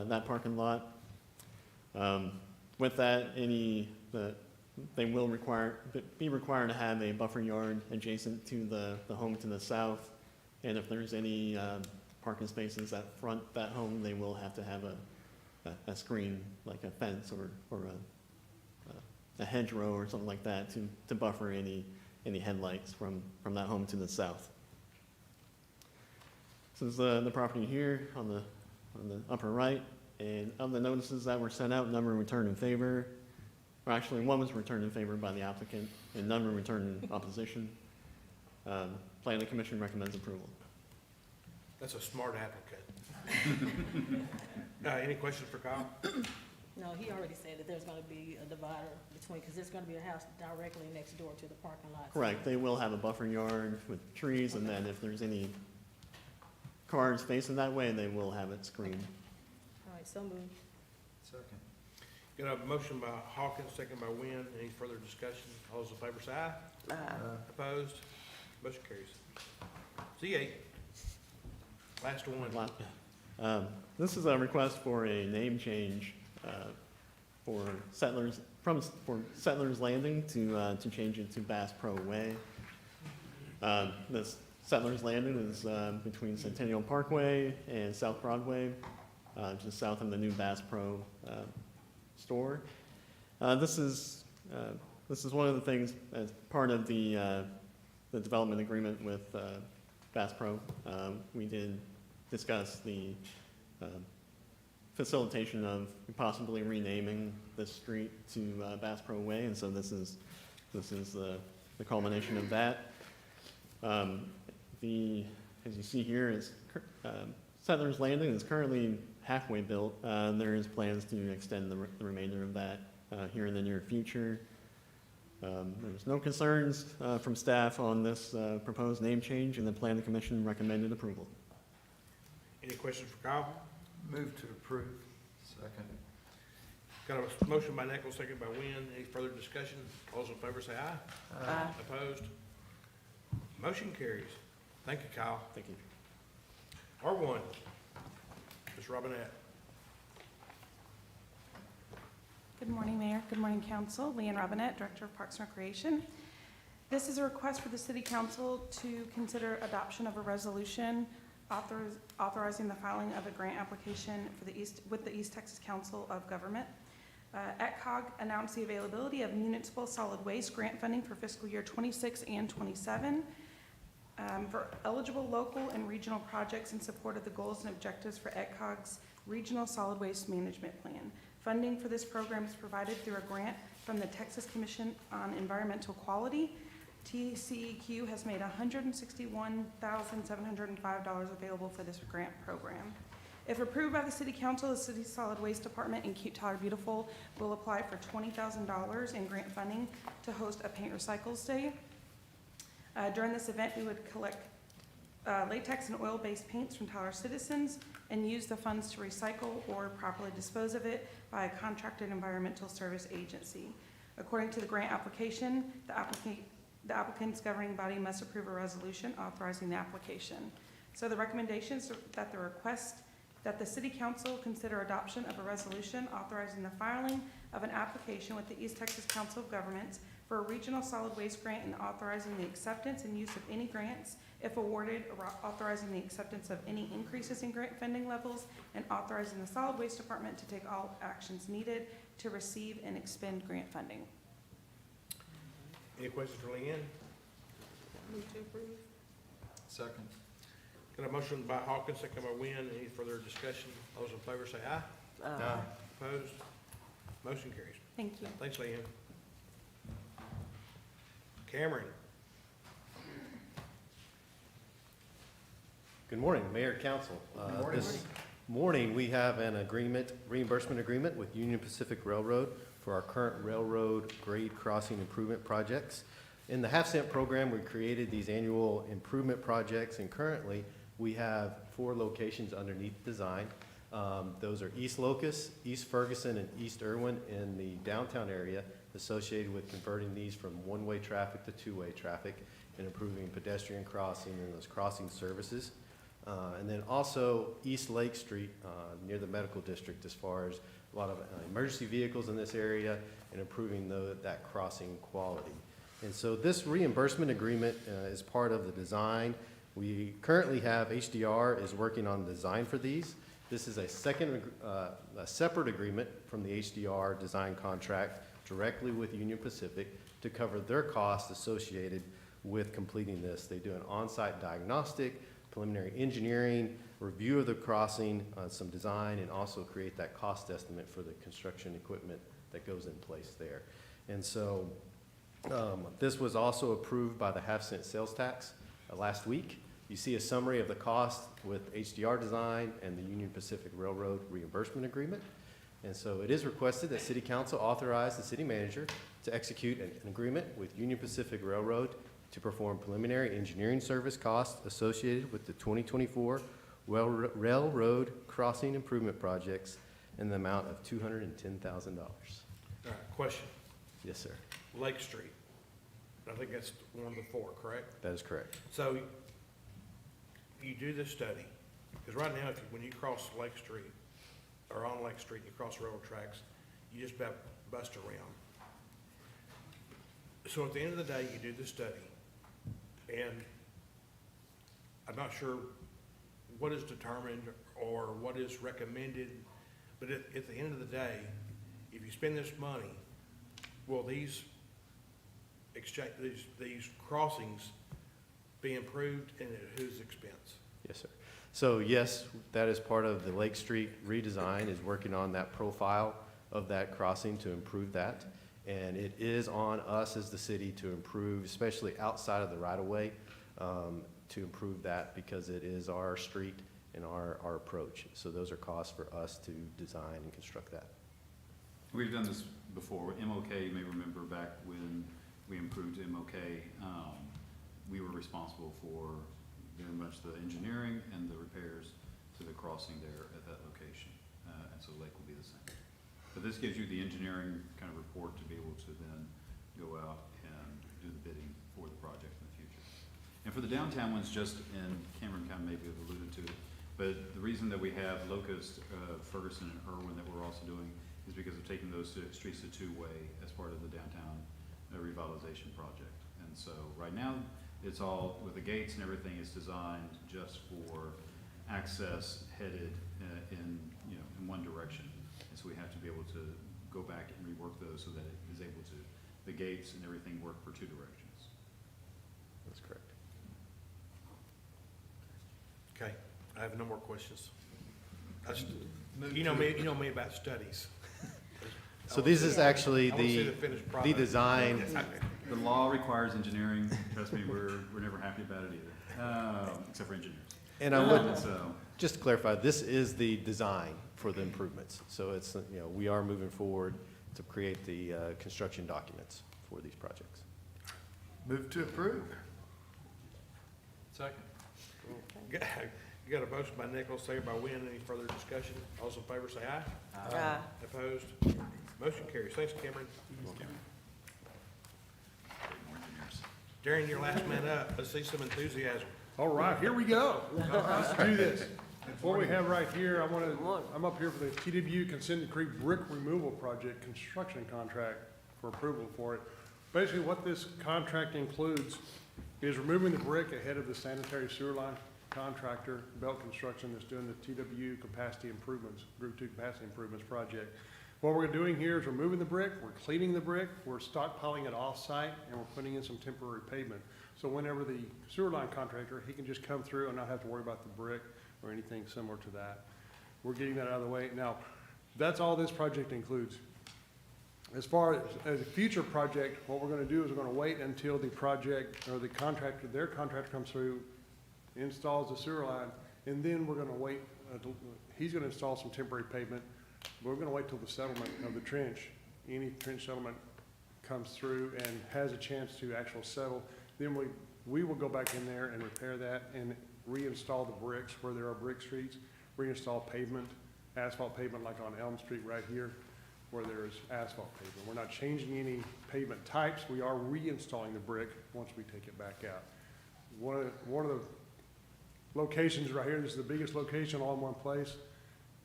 that parking lot. With that, they will be required to have a buffer yard adjacent to the home to the south. And if there's any parking spaces that front that home, they will have to have a screen, like a fence or a hedgerow or something like that to buffer any headlights from that home to the south. This is the property here on the upper right, and of the notices that were sent out, none were returned in favor. Or actually, one was returned in favor by the applicant, and none were returned in opposition. Planning Commission recommends approval. That's a smart applicant. Any questions for Kyle? No, he already said that there's gonna be a divider between, because there's gonna be a house directly next door to the parking lot. Correct, they will have a buffer yard with trees, and then if there's any cars facing that way, they will have it screened. All right, so moved. Second. Got a motion by Hawkins, second by Wynn. Any further discussion? All those in favor say aye. Opposed? Motion carries. C8. Last one. This is a request for a name change for Settlers Landing to change it to Bass Pro Way. This Settlers Landing is between Centennial Parkway and South Broadway, just south of the new Bass Pro store. This is one of the things as part of the development agreement with Bass Pro. We did discuss the facilitation of possibly renaming this street to Bass Pro Way, and so this is the culmination of that. As you see here, Settlers Landing is currently halfway built. There is plans to extend the remainder of that here in the near future. There's no concerns from staff on this proposed name change, and the Planning Commission recommended approval. Any questions for Kyle? Move to approve. Second. Got a motion by Nichols, second by Wynn. Any further discussion? All those in favor say aye. Aye. Opposed? Motion carries. Thank you, Kyle. Thank you. R1, Ms. Robinette. Good morning, Mayor. Good morning, Council. Leanne Robinette, Director of Parks and Recreation. This is a request for the City Council to consider adoption of a resolution authorizing the filing of a grant application with the East Texas Council of Government. ETCOG announced the availability of municipal solid waste grant funding for fiscal year 26 and 27 for eligible local and regional projects in support of the goals and objectives for ETCOG's Regional Solid Waste Management Plan. Funding for this program is provided through a grant from the Texas Commission on Environmental Quality. TCEQ has made $161,705 available for this grant program. If approved by the City Council, the City Solid Waste Department in Cute Tyler Beautiful will apply for $20,000 in grant funding to host a Paint Recycles Day. During this event, we would collect latex and oil-based paints from Tyler citizens and use the funds to recycle or properly dispose of it by a contracted environmental service agency. According to the grant application, the applicant's governing body must approve a resolution authorizing the application. So the recommendations that the request that the City Council consider adoption of a resolution authorizing the filing of an application with the East Texas Council of Governments for a regional solid waste grant and authorizing the acceptance and use of any grants if awarded, authorizing the acceptance of any increases in grant funding levels, and authorizing the Solid Waste Department to take all actions needed to receive and expend grant funding. Any questions for Leanne? Move to approve. Second. Got a motion by Hawkins, second by Wynn. Any further discussion? All those in favor say aye. Aye. Opposed? Motion carries. Thank you. Thanks, Leanne. Cameron. Good morning, Mayor, Council. Good morning. This morning, we have an reimbursement agreement with Union Pacific Railroad for our current railroad grade crossing improvement projects. In the half-cent program, we created these annual improvement projects, and currently, we have 4 locations underneath design. Those are East Locust, East Ferguson, and East Irwin in the downtown area, associated with converting these from one-way traffic to two-way traffic and improving pedestrian crossing and those crossing services. And then also East Lake Street, near the medical district, as far as a lot of emergency vehicles in this area and improving that crossing quality. And so this reimbursement agreement is part of the design. We currently have, HDR is working on the design for these. This is a separate agreement from the HDR design contract directly with Union Pacific to cover their costs associated with completing this. They do an on-site diagnostic, preliminary engineering, review of the crossing, some design, and also create that cost estimate for the construction equipment that goes in place there. And so this was also approved by the half-cent sales tax last week. You see a summary of the cost with HDR design and the Union Pacific Railroad reimbursement agreement. And so it is requested that City Council authorize the city manager to execute an agreement with Union Pacific Railroad to perform preliminary engineering service costs associated with the 2024 railroad crossing improvement projects in the amount of $210,000. All right, question. Yes, sir. Lake Street. I think that's one of the four, correct? That is correct. So you do this study, because right now, when you cross Lake Street, or on Lake Street, you cross railroad tracks, you just about bust around. So at the end of the day, you do the study, and I'm not sure what is determined or what is recommended, but at the end of the day, if you spend this money, will these crossings be improved and at whose expense? Yes, sir. So yes, that is part of the Lake Street redesign, is working on that profile of that crossing to improve that. And it is on us as the city to improve, especially outside of the right-of-way, to improve that because it is our street and our approach. So those are costs for us to design and construct that. We've done this before. MOK, you may remember back when we improved MOK, we were responsible for very much the engineering and the repairs to the crossing there at that location. And so Lake will be the same. But this gives you the engineering kind of report to be able to then go out and do the bidding for the project in the future. And for the downtown ones, just, and Cameron kind of maybe alluded to it, but the reason that we have Locust, Ferguson, and Irwin that we're also doing is because of taking those streets to two-way as part of the downtown revitalization project. And so right now, it's all, with the gates and everything, is designed just for access headed in one direction. And so we have to be able to go back and rework those so that it is able to, the gates and everything work for two directions. That's correct. Okay, I have no more questions. Move You know to- me about studies. So this is actually I wanna see the finished product. design. The law requires engineering. Trust me, we're never happy about it either, except for engineers. And I would, So, just to clarify, this is the design for the improvements. So it's, we are moving forward to create the construction documents for these projects. Move to approve. Second. You got a motion by Nichols, second by Wynn. Any further discussion? All those in favor say aye. Aye. Opposed? Motion carries. Thanks, Cameron. more engineers. Darren, you're last man up. Let's see some enthusiasm. All right, here we go. Let's do this. What we have right here, I'm up here for the TW Consent Creek Brick Removal Project construction contract for approval for it. Basically, what this contract includes is removing the brick ahead of the sanitary sewer line contractor, Belt Construction, that's doing the TW capacity improvements, Group 2 capacity improvements project. What we're doing here is removing the brick, we're cleaning the brick, we're stockpiling it off-site, and we're putting in some temporary pavement. So whenever the sewer line contractor, he can just come through and not have to worry about the brick or anything similar to that. We're getting that out of the way. Now, that's all this project includes. As far as a future project, what we're gonna do is we're gonna wait until the project, or the contractor, their contractor comes through, installs the sewer line, and then we're gonna wait, he's gonna install some temporary pavement. We're gonna wait till the settlement of the trench, any trench settlement comes through and has a chance to actually settle. Then we will go back in there and repair that and reinstall the bricks where there are brick streets, reinstall pavement, asphalt pavement like on Elm Street right here, where there is asphalt pavement. We're not changing any pavement types, we are reinstalling the brick once we take it back out. One of the locations right here. This is the biggest location all in one place.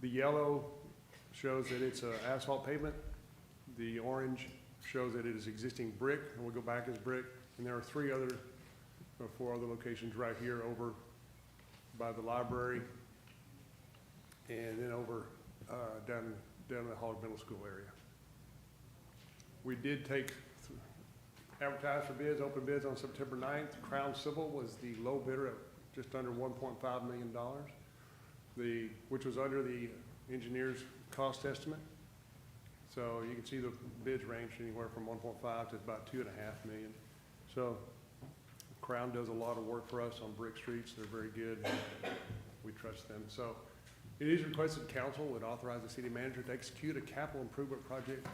The yellow shows that it's asphalt pavement. The orange shows that it is existing brick, and will go back as brick. And there are four other locations right here over by the library, and then over down in the Hogg Middle School area. We did advertise for bids, open bids on September 9th. Crown Civil was the low bidder at just under $1.5 million, which was under the engineer's cost estimate. So you can see the bids ranged anywhere from 1.5 to about 2.5 million. So Crown does a lot of work for us on brick streets. They're very good. We trust them. So it is requested council would authorize the city manager to execute a capital improvement project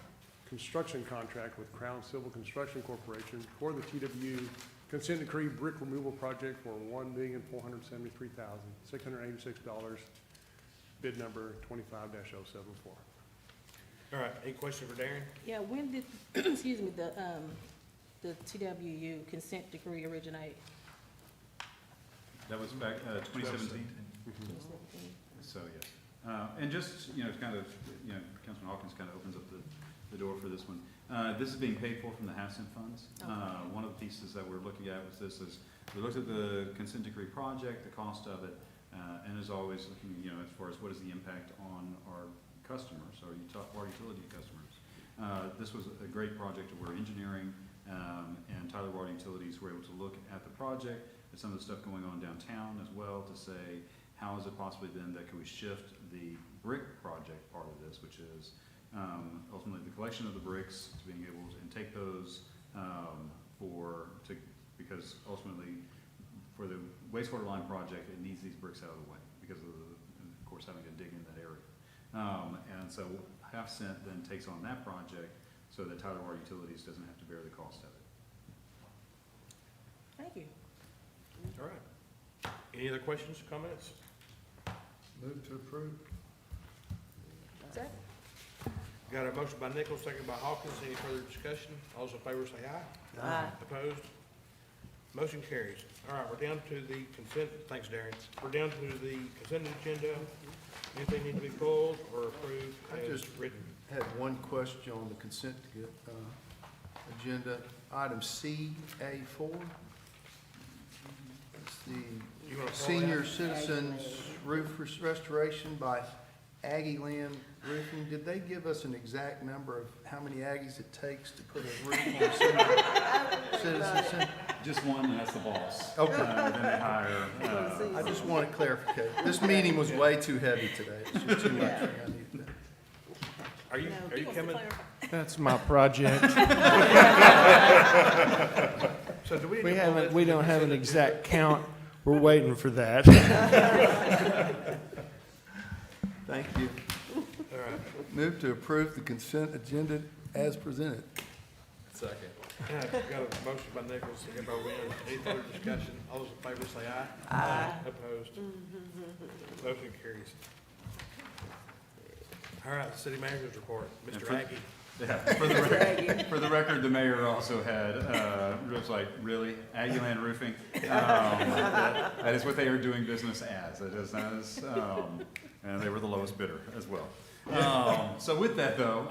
construction contract with Crown Civil Construction Corporation for the TWU consent decree brick removal project for $1,473,686, bid number 25-074. All right, any question for Darren? Yeah, when did, excuse me, the TWU consent decree originate? That was back, 2017? So, yes. And just, it's kind of, Councilman Hawkins kind of opens up the door for this one. This is being paid for from the half-cent funds. Okay. One of the pieces that we're looking at with this is, we looked at the consent decree project, the cost of it, and as always, looking, as far as what is the impact on our customers, our utility customers. This was a great project where engineering and Tyler Water Utilities were able to look at the project, at some of the stuff going on downtown as well, to say, how is it possibly then that could we shift the brick project part of this, which is ultimately the collection of the bricks, to being able to, and take those because ultimately for the wastewater line project, it needs these bricks out of the way because of course having to dig in that area. And so half cent then takes on that project so that Tyler Water Utilities doesn't have to bear the cost of it. Thank you. All right. Any other questions, comments? Move to approve. Second. Got a motion by Nichols, second by Hawkins. Any further discussion? All those in favor say aye. Aye. Opposed? Motion carries. All right, we're down to the consent, thanks, Darren. We're down to the consent agenda. Anything need to be pulled or approved I as just- written? Had one question on the consent agenda, item CA4. It's You the wanna call senior that? citizens roof restoration by Aggie Land Roofing. Did they give us an exact number of how many Aggies it takes to put a roof on a senior citizen center? Just one, and that's the boss. Okay. Then they hire, I just wanted clarification. This meeting was way too heavy today. It's just too much. I need that. Are you No, he wants to coming? clarify. That's my project. So do we need We to pull haven't, this we from the don't have an consent exact count. We're waiting for that. Thank you. agenda? All right. Move to approve the consent agenda as presented. Got a motion by Nichols, second by Wynn. Any further discussion? All those in favor say aye. Aye. Opposed? Motion carries. All right, city manager's report. And Mr. for- Aggie. Yeah, for the record, the mayor also had, was like, really, Aggieland Roofing? That is what they are doing business as, and they were the lowest bidder as well. So with that though,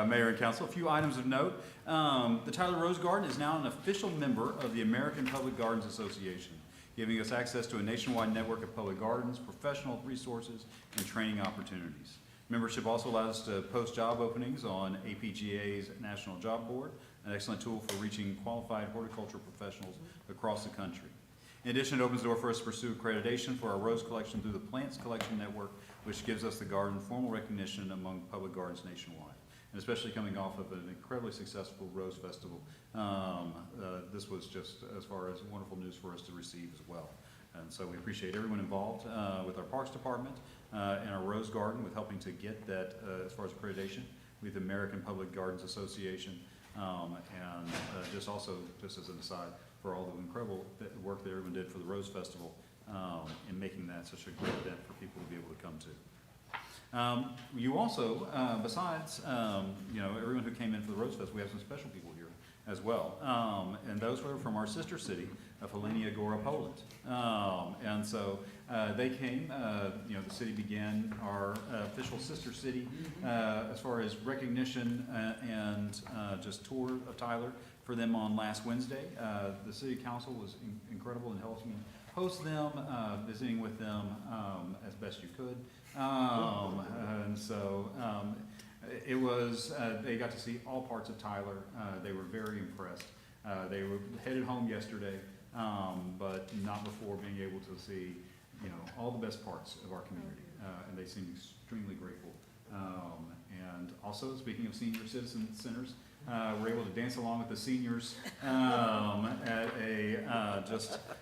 Mayor and Council, a few items of note. The Tyler Rose Garden is now an official member of the American Public Gardens Association, giving us access to a nationwide network of public gardens, professional resources, and training opportunities. Membership also allows us to post job openings on APGA's National Job Board, an excellent tool for reaching qualified horticultural professionals across the country. In addition, it opens the door for us to pursue accreditation for our rose collection through the Plants Collection Network, which gives us the garden formal recognition among public gardens nationwide. And especially coming off of an incredibly successful Rose Festival, this was just, as far as wonderful news for us to receive as well. And so we appreciate everyone involved with our Parks Department and our Rose Garden with helping to get that as far as accreditation with the American Public Gardens Association. And just also, just as an aside, for all the incredible work that everyone did for the Rose Festival in making that such a great event for people to be able to come to. You also, besides, everyone who came in for the Rose Fest, we have some special people here as well. And those were from our sister city, of Helenia Gora, Poland. And so they came, the city began our official sister city as far as recognition and just tour of Tyler for them on last Wednesday. The city council was incredible in helping me host them, visiting with them as best you could. And so it was, they got to see all parts of Tyler. They were very impressed. They were headed home yesterday, but not before being able to see, all the best parts of our community. And they seemed extremely grateful. And also, speaking of senior citizen centers, we're able to dance along with the seniors at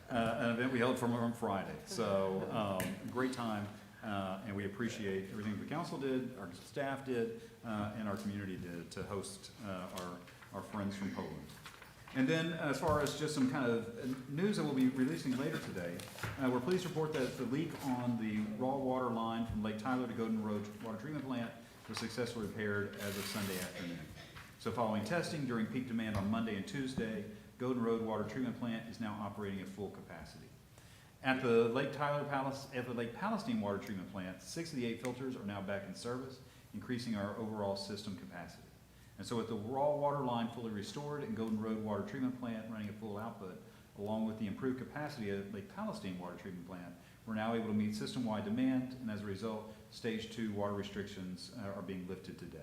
an event we held on Friday. So great time, and we appreciate everything the council did, our staff did, and our community did to host our friends from Poland. And then, as far as just some kind of news that we'll be releasing later today, we're pleased to report that the leak on the raw water line from Lake Tyler to Golden Road Water Treatment Plant was successfully repaired as of Sunday afternoon. So following testing during peak demand on Monday and Tuesday, Golden Road Water Treatment Plant is now operating at full capacity. At the Lake Palestine Water Treatment Plant, 6 of the 8 filters are now back in service, increasing our overall system capacity. And so with the raw water line fully restored and Golden Road Water Treatment Plant running at full output, along with the improved capacity at Lake Palestine Water Treatment Plant, we're now able to meet system-wide demand, and as a result, Stage 2 water restrictions are being lifted today.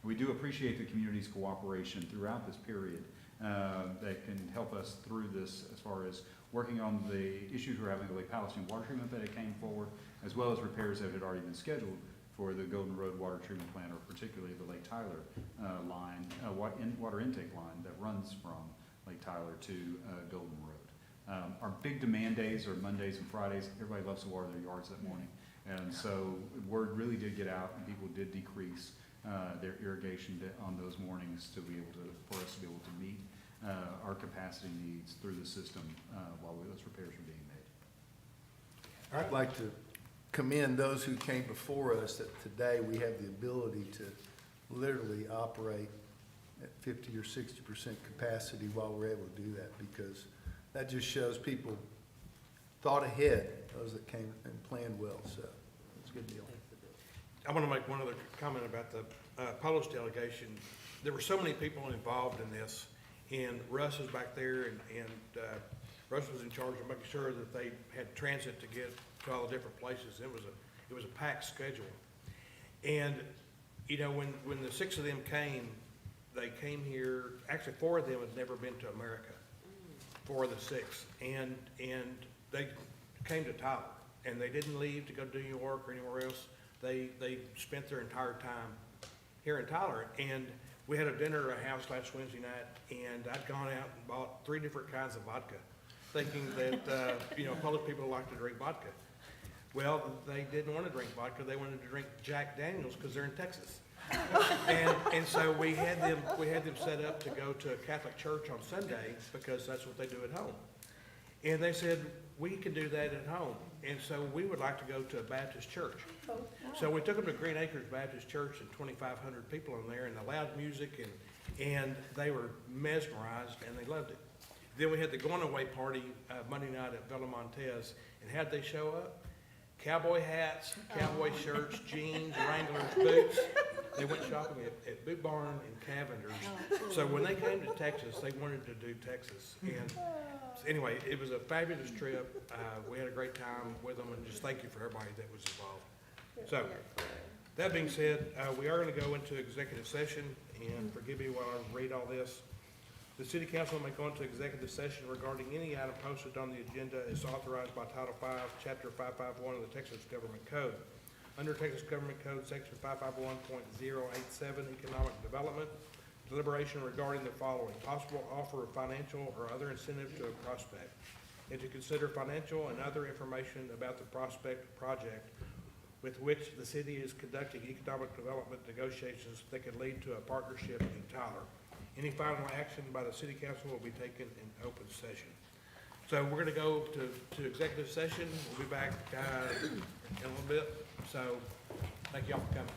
And we do appreciate the community's cooperation throughout this period that can help us through this as far as working on the issues we're having at Lake Palestine Water Treatment that it came forward, as well as repairs that had already been scheduled for the Golden Road Water Treatment Plant, or particularly the Lake Tyler water intake line that runs from Lake Tyler to Golden Road. Our big demand days are Mondays and Fridays. Everybody loves to water their yards that morning. And so word really did get out, and people did decrease their irrigation on those mornings for us to be able to meet our capacity needs through the system while those repairs were being made. I'd like to commend those who came before us that today we have the ability to literally operate at 50 or 60% capacity while we're able to do that, because that just shows people thought ahead, those that came and planned well, so it's a good deal. I want to make one other comment about the Polish delegation. There were so many people involved in this, and Russ is back there, and Russ was in charge of making sure that they had transit to get to all the different places. It was a packed schedule. And, when the 6 of them came, they came here, actually 4 of them had never been to America, 4 of the 6. And they came to Tyler, and they didn't leave to go to New York or anywhere else. They spent their entire time here in Tyler. And we had a dinner at a house last Wednesday night, and I'd gone out and bought 3 different kinds of vodka, thinking that, Polish people like to drink vodka. Well, they didn't want to drink vodka. They wanted to drink Jack Daniels because they're in Texas. and so we had them set up to go to a Catholic church on Sunday because that's what they do at home. And they said, we can do that at home. And so we would like to go to a Baptist church. So we took them to Green Acres Baptist Church, and 2,500 people in there, and the loud music, and they were mesmerized, and they loved it. Then we had the going away party Monday night at Villa Montez, and how'd they show up? Cowboy hats, cowboy shirts, jeans, Wranglers, boots. They went shopping at Boot Barn and Cavender's. So when they came to Texas, they wanted to do Texas. And anyway, it was a fabulous trip. We had a great time with them, and just thank you for everybody that was involved. So, that being said, we are going to go into executive session, and forgive me while I read all this. The City Council may go into executive session regarding any item posted on the agenda as authorized by Title V, Chapter 551 of the Texas Government Code. Under Texas Government Code, Section 551.087, Economic Development, deliberation regarding the following: possible offer of financial or other incentive to a prospect, and to consider financial and other information about the prospect project with which the city is conducting economic development negotiations that could lead to a partnership in Tyler. Any final action by the City Council will be taken in open session. So we're going to go to executive session. We'll be back in a little bit. So thank you all for coming.